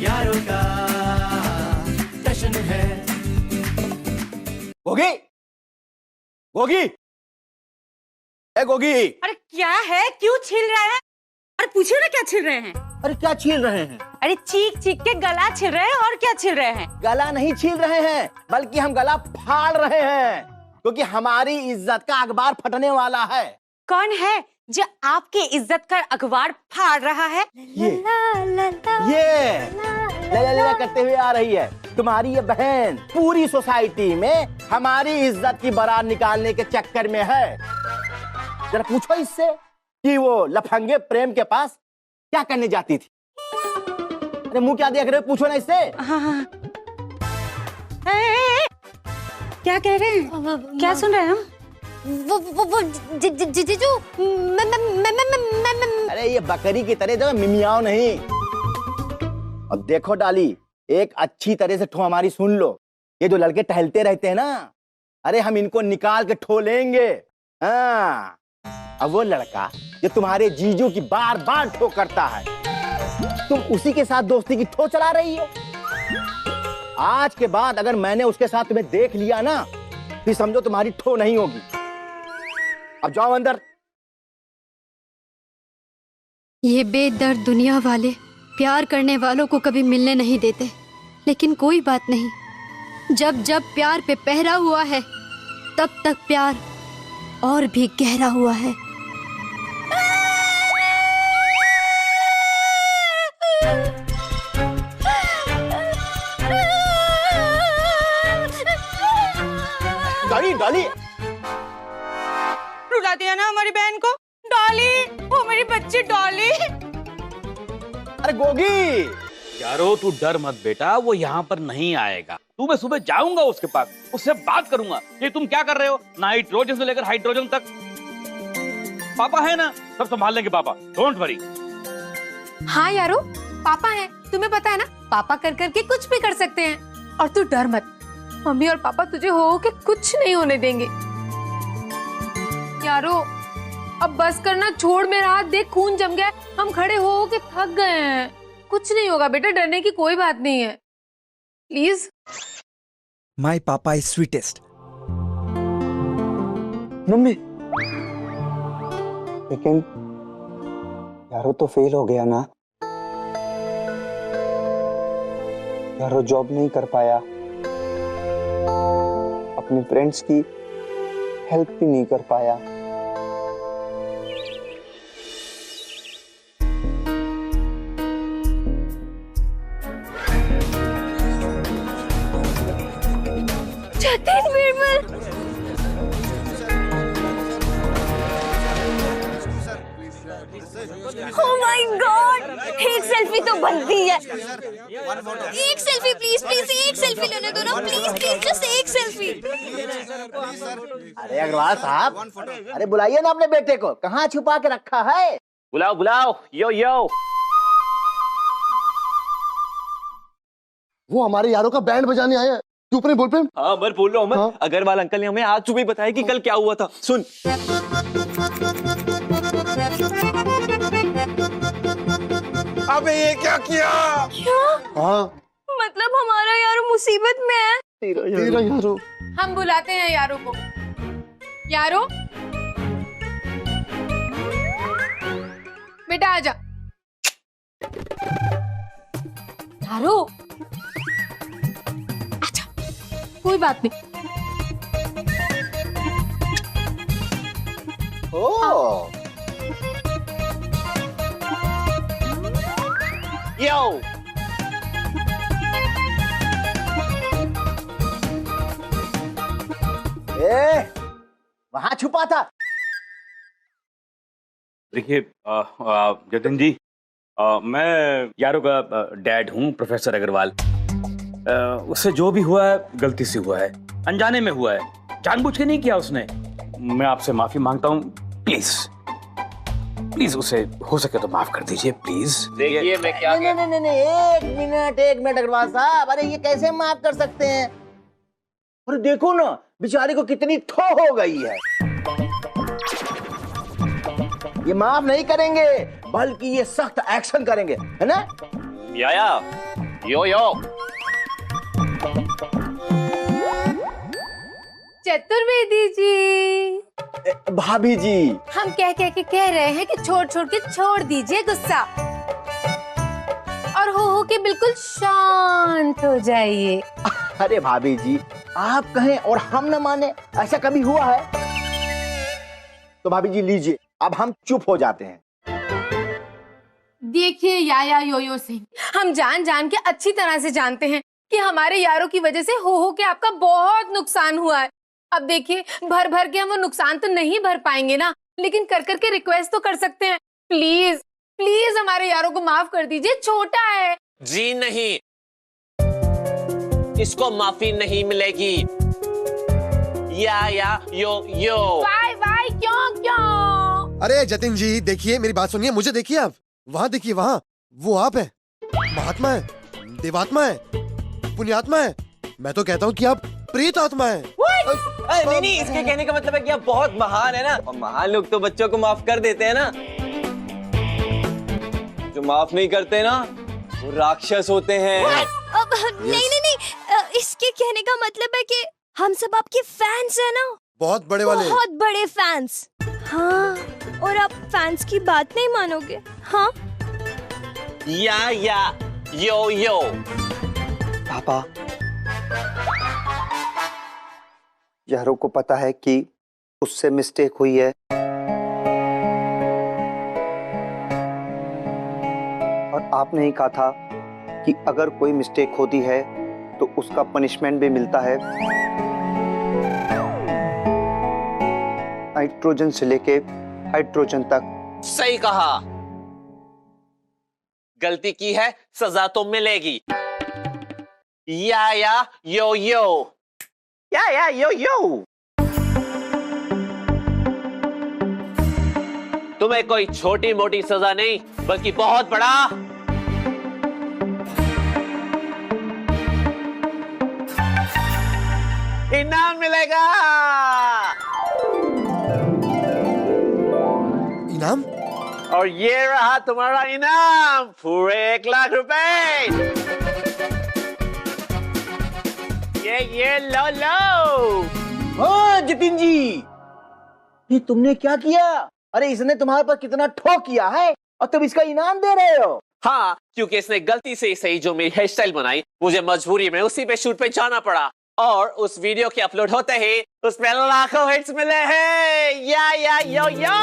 यारों का जश्न है। गोगी, गोगी, ए गोगी। अरे क्या है, क्यों छील रहे हैं? अरे पूछिए ना क्या छील रहे हैं? अरे क्या छील रहे हैं? अरे चीख चीख के गला छील रहे हैं, और क्या छील रहे हैं? गला नहीं छील रहे हैं, बल्कि हम गला फाड़ रहे हैं, क्योंकि हमारी इज्जत का अखबार फटने वाला है। कौन है जो आपके इज्जत का अखबार फाड़ रहा है? ये ला ला करते हुए आ रही है तुम्हारी ये बहन, पूरी सोसाइटी में हमारी इज्जत की बारात निकालने के चक्कर में है। जरा पूछो इससे कि वो लफंगे प्रेम के पास क्या करने जाती थी। अरे मुंह क्या देख रहे हो, पूछो ना इससे। हाँ। क्या कह रहे हैं? क्या सुन रहे हैं हम? वो जीजू अरे ये बकरी की तरह जो मिमियाओ नहीं। अब देखो डाली, एक अच्छी तरह से ठो हमारी सुन लो। ये जो लड़के टहलते रहते हैं ना, अरे हम इनको निकाल के ठो लेंगे। हाँ, अब वो लड़का जो तुम्हारे जीजू की बार बार ठो करता है, तुम उसी के साथ दोस्ती की ठो चला रही है। आज के बाद अगर मैंने उसके साथ तुम्हें देख लिया ना, फिर समझो तुम्हारी ठो नहीं होगी। अब जाओ अंदर। ये बेदर्द दुनिया वाले प्यार करने वालों को कभी मिलने नहीं देते, लेकिन कोई बात नहीं, जब जब प्यार पे पहरा हुआ है तब तक प्यार और भी गहरा हुआ है। डॉली, डॉली, रुला दिया ना हमारी बहन को। डॉली, वो मेरी बच्ची डॉली। अरे गोगी। यारो तू डर मत बेटा, वो यहाँ पर नहीं आएगा। तू मैं सुबह जाऊंगा उसके पास, उससे बात करूंगा कि तुम क्या कर रहे हो, नाइट्रोजन से लेकर हाइड्रोजन तक। पापा है ना, सब संभाल लेंगे पापा, डोंट वरी। हाँ यारो, पापा हैं, तुम्हें पता है ना, पापा कर करके कुछ भी कर सकते हैं। और तू डर मत, मम्मी और पापा तुझे हो के कुछ नहीं होने देंगे। यारो अब बस करना छोड़, मेरा हाथ देख खून जम गया है, हम खड़े हो के थक गए हैं। कुछ नहीं होगा बेटा, डरने की कोई बात नहीं है, प्लीज। माई पापा इज स्वीटेस्ट। मम्मी, लेकिन यारो तो फेल हो गया ना। यारो जॉब नहीं कर पाया, अपने फ्रेंड्स की हेल्प भी नहीं कर पाया। Oh my God! एक सेल्फी तो बनती है। एक सेल्फी प्लीज, प्लीज एक सेल्फी लेने दो ना, प्लीज प्लीज जस्ट एक सेल्फी। अरे अग्रवाल साहब, अरे बुलाइए ना अपने बेटे को, कहाँ छुपा के रखा है? बुलाओ बुलाओ, यो यो। वो हमारे यारों का बैंड बजाने आया है। तू ऊपर बोल पे। हाँ अमर बोल रहा हूँ अमर। हाँ? अग्रवाल अंकल ने हमें आज सुबह ही बताया कि कल क्या हुआ था। सुन। अबे ये क्या किया? क्या? हाँ मतलब हमारा यारो मुसीबत में है। तेरा यारो। हम बुलाते हैं यारो को। यारो बेटा आजा। यारो अच्छा, कोई बात नहीं। ओ यो, वहां छुपा था। देखिए जतिन जी, मैं यारो का डैड हूँ, प्रोफेसर अग्रवाल। उससे जो भी हुआ है गलती से हुआ है, अनजाने में हुआ है, जानबूझ के नहीं किया उसने। मैं आपसे माफी मांगता हूँ, प्लीज प्लीज उसे हो सके तो माफ कर दीजिए प्लीज। देखिए मैं क्या नहीं, एक मिनट अग्रवाल साहब, अरे ये कैसे माफ कर सकते हैं? अरे देखो ना बेचारी को कितनी ठो हो गई है। ये माफ नहीं करेंगे, बल्कि ये सख्त एक्शन करेंगे, है ना? याया, यो यो। चतुर्वेदी जी, भाभी जी, हम कह कह रहे हैं कि छोड़ छोड़ के छोड़ दीजिए गुस्सा और हो के बिल्कुल शांत हो जाइए। अरे भाभी जी, आप कहें और हम न माने, ऐसा कभी हुआ है? तो भाभी जी लीजिए, अब हम चुप हो जाते हैं। देखिए याया योयो सिंह, हम जान जान के अच्छी तरह से जानते हैं कि हमारे यारों की वजह से हो के आपका बहुत नुकसान हुआ है। अब देखिए, भर भर के हम वो नुकसान तो नहीं भर पाएंगे ना, लेकिन कर कर के रिक्वेस्ट तो कर सकते हैं। प्लीज प्लीज हमारे यारों को माफ कर दीजिए, छोटा है। जी नहीं, इसको माफी नहीं मिलेगी। या यो यो। वाई वाई, क्यों क्यों? अरे जतिन जी देखिए, मेरी बात सुनिए, मुझे देखिए आप। वहाँ देखिए, वहाँ वो आप है, महात्मा है, देवात्मा है, पुण्यात्मा है। मैं तो कहता हूँ कि आप प्रेत आत्मा है। नहीं नहीं, इसके कहने का मतलब है कि आप बहुत महान है ना, और महान लोग तो बच्चों को माफ कर देते हैं ना। जो माफ नहीं करते ना, वो राक्षस होते हैं। नहीं नहीं नहीं, इसके कहने का मतलब है कि हम सब आपके फैंस हैं ना, बहुत बड़े वाले, बहुत बड़े फैंस। हाँ, और आप फैंस की बात नहीं मानोगे। हाँ, या यो यो। पापा, यारों को पता है कि उससे मिस्टेक हुई है, और आपने ही कहा था कि अगर कोई मिस्टेक होती है तो उसका पनिशमेंट भी मिलता है। नाइट्रोजन से लेके हाइड्रोजन तक। सही कहा, गलती की है सजा तो मिलेगी। या यो यो। या यो यो। तुम्हें कोई छोटी मोटी सजा नहीं, बल्कि बहुत बड़ा इनाम मिलेगा। इनाम? और ये रहा तुम्हारा इनाम, पूरे 1 लाख रुपए। ये लो। हाँ जतिन जी, ये तुमने क्या किया? अरे इसने तुम्हारे पर कितना ठोक किया है, और तुम इसका इनाम दे रहे हो? हाँ, क्योंकि इसने गलती से सही जो मेरी हेयर स्टाइल बनाई, मुझे मजबूरी में उसी पे शूट पे जाना पड़ा, और उस वीडियो के अपलोड होते ही उसमें लाखों हिट्स मिले हैं। या यो यो।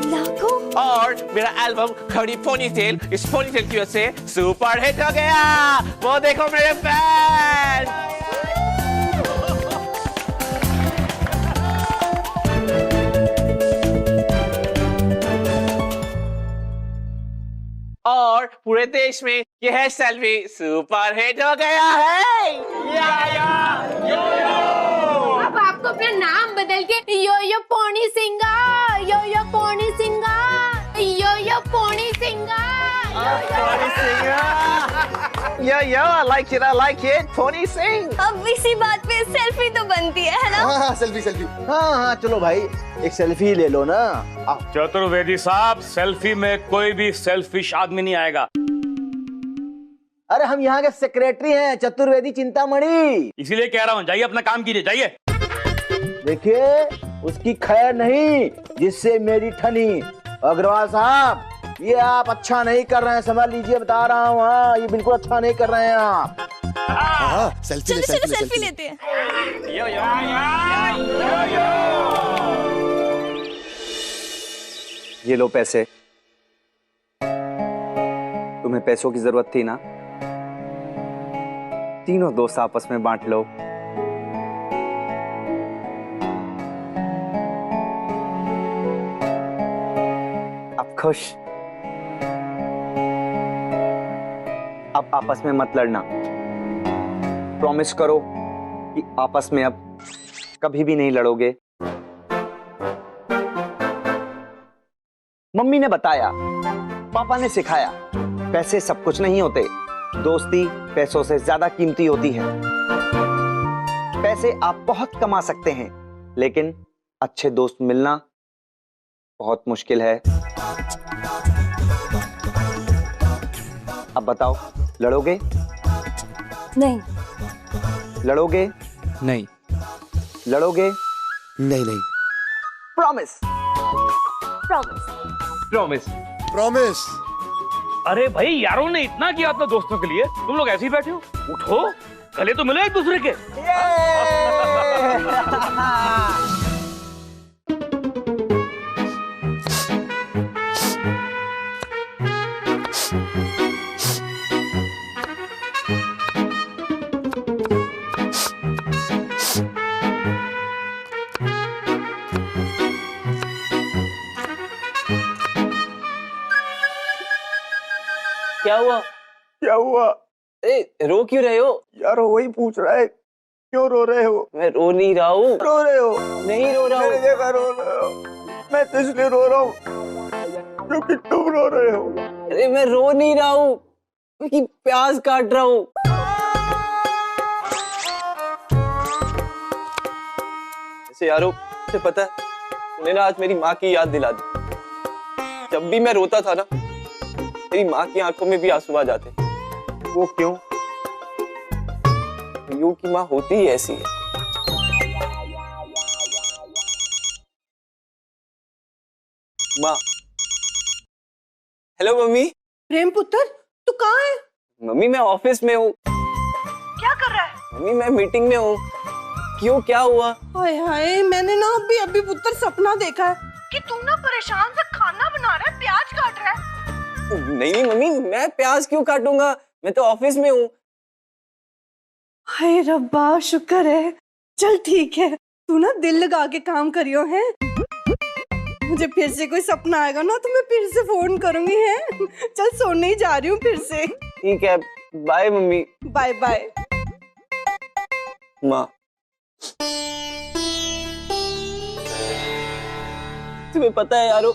लाखों? और मेरा एल्बम खड़ी पोनीटेल, इस पोनीटेल की वजह से सुपर हिट हो गया। वो देखो मेरे फैन। और पूरे देश में ये हेयर स्टाइल भी सुपर हिट हो गया है। अब आपको अपना नाम बदल के यो पोनी सिंगा, यो पोनी सिंगा, यो पोनी सिंगा, I like it, पोनी सिंग। अब इसी बात पे सेल्फी तो बनती है ना? हाँ हाँ, सेल्फी सेल्फी। हाँ चलो भाई, एक सेल्फी ले लो ना। आओ। चतुर्वेदी साहब, सेल्फी में कोई भी सेल्फिश आदमी नहीं आएगा। अरे हम यहाँ के सेक्रेटरी हैं, चतुर्वेदी चिंतामणि। इसीलिए कह रहा हूँ, जाइए अपना काम कीजिए, जाइए। देखिए, उसकी खैर नहीं जिससे मेरी ठनी। अग्रवाल साहब, ये आप अच्छा नहीं कर रहे हैं, समझ लीजिए, बता रहा हूँ। हाँ, ये बिल्कुल अच्छा नहीं कर रहे हैं आप। हाँ, सेल्फी ले, चलो सेल्फी लेते हैं। ये लो पैसे। तुम्हें पैसों की जरूरत थी ना, तीनों दोस्त आपस में बांट लो। अब खुश? अब आपस में मत लड़ना। प्रॉमिस करो कि आपस में अब कभी भी नहीं लड़ोगे। मम्मी ने बताया, पापा ने सिखाया, पैसे सब कुछ नहीं होते, दोस्ती पैसों से ज्यादा कीमती होती है। पैसे आप बहुत कमा सकते हैं, लेकिन अच्छे दोस्त मिलना बहुत मुश्किल है। अब बताओ, लड़ोगे? नहीं। लड़ोगे? नहीं। लड़ोगे? नहीं नहीं। प्रॉमिस? प्रॉमिस। प्रॉमिस। प्रॉमिस। अरे भाई यारों ने इतना किया अपने दोस्तों के लिए, तुम लोग ऐसे ही बैठे हो? उठो, गले तो मिलो एक दूसरे के। क्या हुआ? क्या हुआ? रो क्यों रहे हो? यार वही पूछ रहा है, क्यों रो रहे हो? मैं रो नहीं रहा हूँ। रो रहे हो? नहीं रो रहा मेरे हूँ। जगह रो रहे हो। मैं तो इसलिए रो रहा हूँ क्योंकि तुम रो रहे हो। अरे मैं रो नहीं रहा हूँ, क्योंकि प्याज काट रहा हूँ। ऐसे यारों, मुझे पता है तूने ना आज मेरी माँ की याद दिला दी। जब भी मैं रोता था ना, मेरी माँ की आंखों में भी आंसू आ जाते। वो क्यों? यूं की माँ होती ही ऐसी है। माँ। Hello mummy. प्रेम पुत्र, तू कहाँ है? मम्मी मैं ऑफिस में हूँ। क्या कर रहा है? मम्मी मैं मीटिंग में हूँ। क्यों, क्या हुआ? हाय हाय, मैंने ना अभी पुत्र सपना देखा है कि तू ना परेशान से खाना बना रहा है, प्याज काट रहा है। नहीं मम्मी, मैं प्याज क्यों काटूंगा? मैं तो ऑफिस में हूँ। हाय रब्बा, शुक्र है। चल ठीक है, तू ना दिल लगा के काम करियो है। मुझे फिर से कोई सपना आएगा ना तो मैं फिर से फोन करूंगी है। चल सोने ही जा रही हूँ फिर से। ठीक है, बाय मम्मी। Bye bye. माँ, तुम्हें पता है यारो,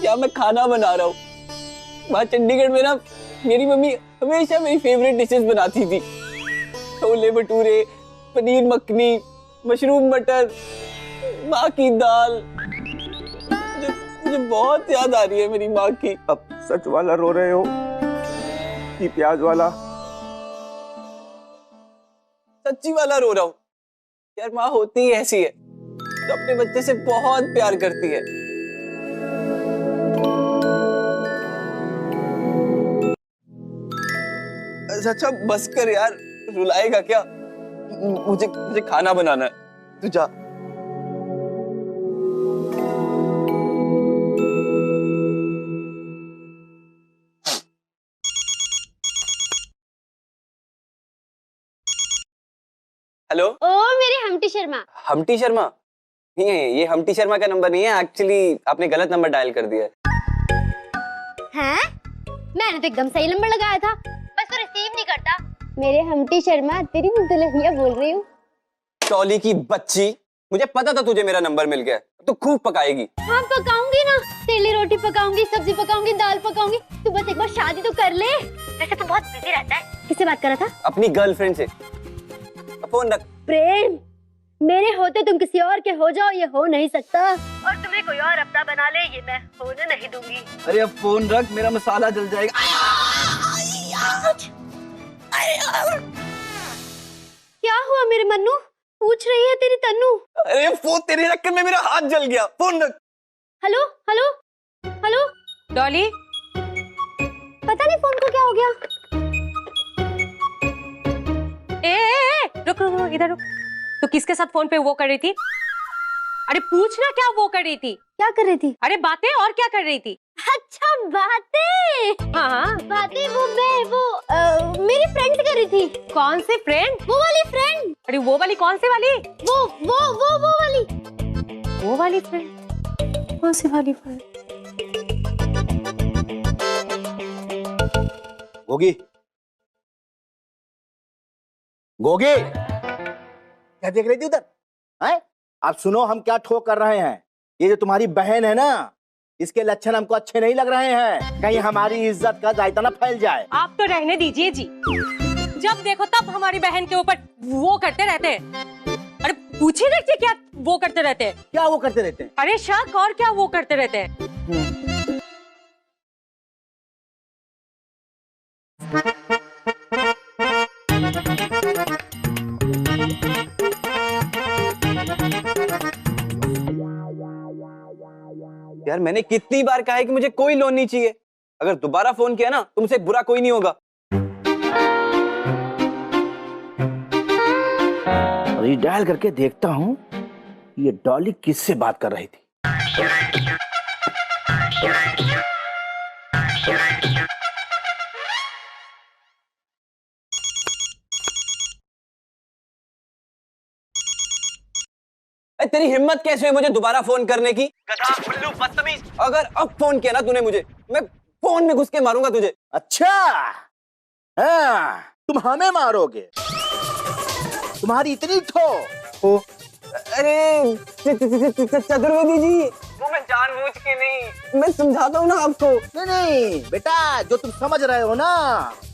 क्या मैं खाना बना रहा हूँ। वहाँ चंडीगढ़ में ना मेरी मम्मी हमेशा मेरी फेवरेट डिशेस बनाती थी। छोले भटूरे, पनीर मखनी, मशरूम मटर, माँ की दाल। मुझे बहुत याद आ रही है मेरी माँ की। अब सच वाला रो रहे हो कि प्याज वाला? सच्ची वाला रो रहा हूँ। यार माँ होती ही ऐसी है, तो अपने बच्चे से बहुत प्यार करती है। अच्छा बस कर यार, रुलाएगा क्या? मुझे खाना बनाना है, तू जा। हेलो। ओ मेरे हम्टी शर्मा। हम्टी शर्मा? नहीं है, ये हम्टी शर्मा का नंबर नहीं है। एक्चुअली आपने गलत नंबर डायल कर दिया है। हैं? मैंने तो एकदम सही नंबर लगाया था, बस तो रिसीव नहीं करता। मेरे हम्टी शर्मा, तेरी दुल्हनिया बोल रही हूँ। टॉली की बच्ची, मुझे पता था तुझे मेरा नंबर मिल गया। तो खूब पकाएगी। हाँ पकाऊंगी ना, तेरे लिए रोटी पकाऊंगी, सब्जी पकाऊंगी, दाल पकाऊंगी। तू बस एक बार शादी तो कर ले। वैसे तो बहुत बिजी रहता है। किससे बात कर रहा था? अपनी गर्लफ्रेंड से। फोन रख। प्रेम, मेरे होते तुम किसी और के हो जाओ, ये हो नहीं सकता। और तुम्हें कोई और अपना बना ले, ये मैं होने नहीं दूंगी। अरे अब फोन रख, मेरा मसाला जल जाएगा। क्या हुआ मेरे मन्नू? पूछ रही है तेरी तन्नू। अरे फोन तेरे चक्कर में मेरा हाथ जल गया। फोन रख। Hello hello hello. डॉली, पता नहीं फोन को क्या हो गया। रुक रुक रुक, इधर रुक। तो किसके साथ फोन पे वो कर रही थी? अरे पूछना क्या वो कर रही थी? क्या कर रही थी? अरे बातें, और क्या कर रही थी? अच्छा बातें। हाँ हाँ बातें मेरी फ्रेंड कर रही थी। कौन से फ्रेंड? वो वाली फ्रेंड। अरे वो वाली कौन से वाली? वो वाली। वो वाली फ्रेंड? कौन सी वाली फ्रेंड? गोगी, गोगी, क्या देख रही थी उधर? हैं? आप सुनो, हम क्या ठोक कर रहे हैं। ये जो तुम्हारी बहन है ना, इसके लक्षण हमको अच्छे नहीं लग रहे हैं। कहीं हमारी इज्जत का जायता ना फैल जाए। आप तो रहने दीजिए जी। जब देखो तब हमारी बहन के ऊपर वो करते रहते हैं। अरे पूछिए देखिए क्या वो करते रहते हैं। क्या वो करते रहते हैं? अरे शक, और क्या वो करते रहते हैं। यार मैंने कितनी बार कहा है कि मुझे कोई लोन नहीं चाहिए। अगर दोबारा फोन किया ना तुमसे बुरा कोई नहीं होगा। डायल करके देखता हूँ ये डॉली किससे बात कर रही थी। तेरी हिम्मत कैसे हुई मुझे दोबारा फोन करने की? गधा, उल्लू, बदतमीज। अगर अब फोन किया ना तूने मुझे, मैं फोन में घुस के मारूंगा तुझे। अच्छा हाँ, तुम हमें मारोगे? तुम्हारी इतनी ठो? अरे चतुर्वेदी जी, वो मैं जानबूझ के नहीं, मैं समझाता हूँ ना आपको। नहीं बेटा, जो तुम समझ रहे हो ना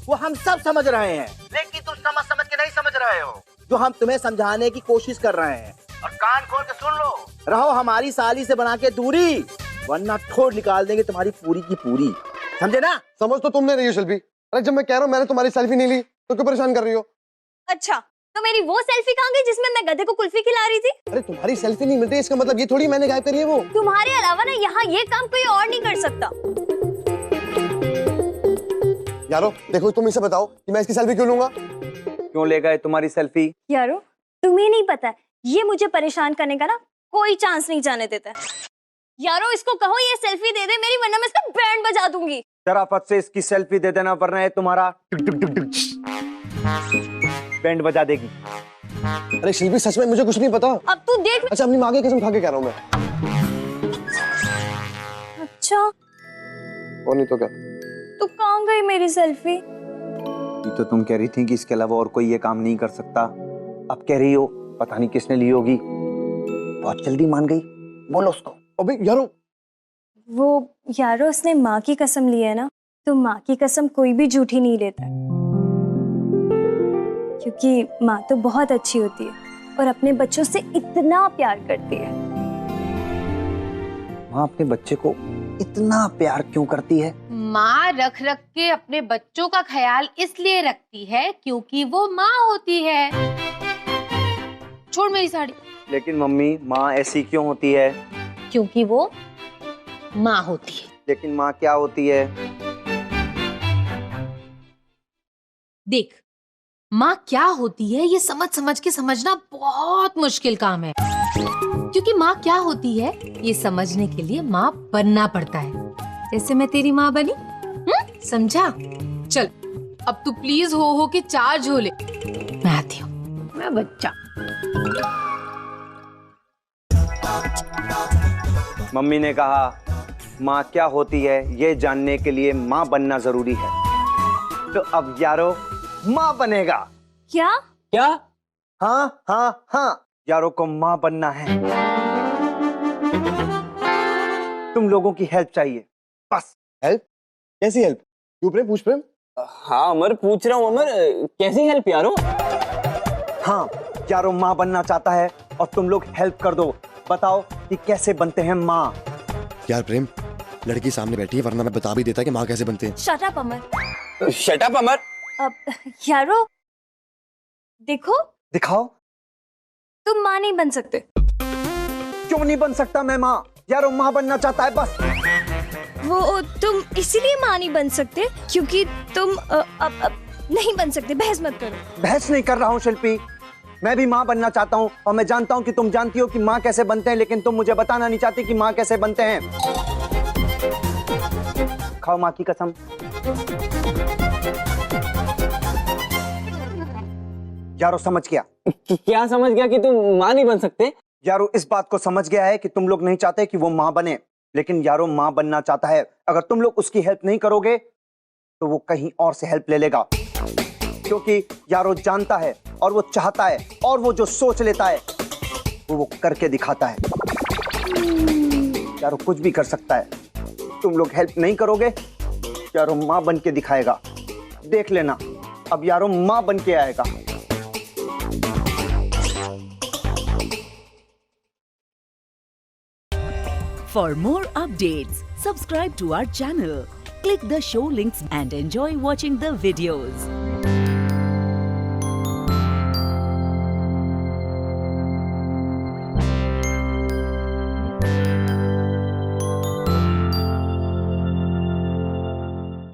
वो हम सब समझ रहे हैं, लेकिन तुम समझ के नहीं समझ रहे हो जो हम तुम्हें समझाने की कोशिश कर रहे हैं। और कान खोल के सुन लो, रहो हमारी साली से बना के दूरी, वरना ठोड़ निकाल देंगे तुम्हारी पूरी की पूरी, समझे ना? समझ तो तुमने रही हो शिल्पी। अरे जब मैं कह रहा हूँ मैंने तुम्हारी सेल्फी नहीं ली तो क्यों परेशान कर रही हो? अच्छा, तो मेरी वो सेल्फी कहाँ गई जिसमें मैं गधे को कुल्फी खिला रही थी? अरे तुम्हारी सेल्फी नहीं मिलती इसका मतलब ये थोड़ी मैंने गायब करी है वो। तुम्हारे अलावा ना यहाँ ये काम कोई और नहीं कर सकता। यारो देखो, तुम इसे बताओ कि मैं इसकी सेल्फी क्यों लूंगा? क्यों ले गए तुम्हारी सेल्फी? यारो तुम्हें नहीं पता, ये मुझे परेशान करने का ना कोई चांस नहीं जाने देता। यारो इसको कहो ये सेल्फी दे दे मेरी, वरना मैं इसका बैंड बजा दूंगी। शराफत से इसकी सेल्फी दे देना, वरना ये तुम्हारा बैंड बजा देगी। अरे शिल्पी सच में मुझे कुछ नहीं पता। अब तू देख। अच्छा अपनी माँ की कसम खा के कह रहा हूँ मैं। अच्छा और नहीं तो क्या? तो कहाँ गई मेरी सेल्फी? ये तो तुम कह रही थी कि इसके अलावा और कोई ये काम नहीं कर सकता, अब कह रही हो पता नहीं किसने ली होगी। बहुत जल्दी मान गई, बोलो उसको। अबे यारो, वो यारो उसने माँ की कसम ली है ना, तो माँ की कसम कोई भी झूठी नहीं लेता, क्योंकि माँ तो बहुत अच्छी होती है और अपने बच्चों से इतना प्यार करती है। माँ अपने बच्चे को इतना प्यार क्यों करती है? माँ रख रख के अपने बच्चों का ख्याल इसलिए रखती है क्योंकि वो माँ होती है। छोड़ मेरी साड़ी। लेकिन मम्मी माँ ऐसी क्यों होती है? क्योंकि वो माँ होती है। लेकिन माँ क्या होती है? देख, माँ क्या होती है ये समझ समझ के समझना बहुत मुश्किल काम है, क्योंकि माँ क्या होती है ये समझने के लिए माँ बनना पड़ता है। जैसे मैं तेरी माँ बनी, समझा? चल अब तू प्लीज हो के चार्ज हो ले, मैं आती हूँ। मैं बच्चा। मम्मी ने कहा माँ क्या होती है ये जानने के लिए माँ बनना जरूरी है, तो अब यारो माँ बनेगा। क्या? क्या? हाँ हाँ हाँ, यारो को माँ बनना है। तुम लोगों की हेल्प चाहिए बस। हेल्प? कैसी हेल्प? क्यों प्रेम? पूछ प्रेम। हाँ अमर पूछ रहा हूँ। अमर कैसी हेल्प यारो? हाँ यारो माँ बनना चाहता है और तुम लोग हेल्प कर दो। बताओ कि कैसे बनते हैं माँ। यार प्रेम, लड़की सामने बैठी है, वरना मैं बता भी देता कि माँ कैसे बनते हैं। शट अप अमर। शट अप अमर। अब यारो देखो, दिखाओ। तुम माँ नहीं बन सकते। क्यों नहीं बन सकता मैं माँ? यारो माँ बनना चाहता है बस। वो तुम इसीलिए माँ नहीं बन सकते क्योंकि तुम अब नहीं बन सकते। बहस मत करो। बहस नहीं कर रहा हूँ शिल्पी, मैं भी माँ बनना चाहता हूँ और मैं जानता हूँ कि तुम जानती हो कि माँ कैसे बनते हैं, लेकिन तुम मुझे बताना नहीं चाहती कि माँ कैसे बनते हैं। खाओ माँ की कसम। यारो समझ गया? क्या समझ गया? कि तुम माँ नहीं बन सकते? यारो इस बात को समझ गया है कि तुम लोग नहीं चाहते कि वो माँ बने, लेकिन यारो माँ बनना चाहता है। अगर तुम लोग उसकी हेल्प नहीं करोगे तो वो कहीं और से हेल्प ले लेगा, क्योंकि यारो जानता है और वो चाहता है और वो जो सोच लेता है वो करके दिखाता है। यारो कुछ भी कर सकता है। तुम लोग हेल्प नहीं करोगे, यारो माँ बन के दिखाएगा। देख लेना, अब यारो माँ बन के आएगा। For more updates, subscribe to our channel, click the show links and enjoy watching the videos.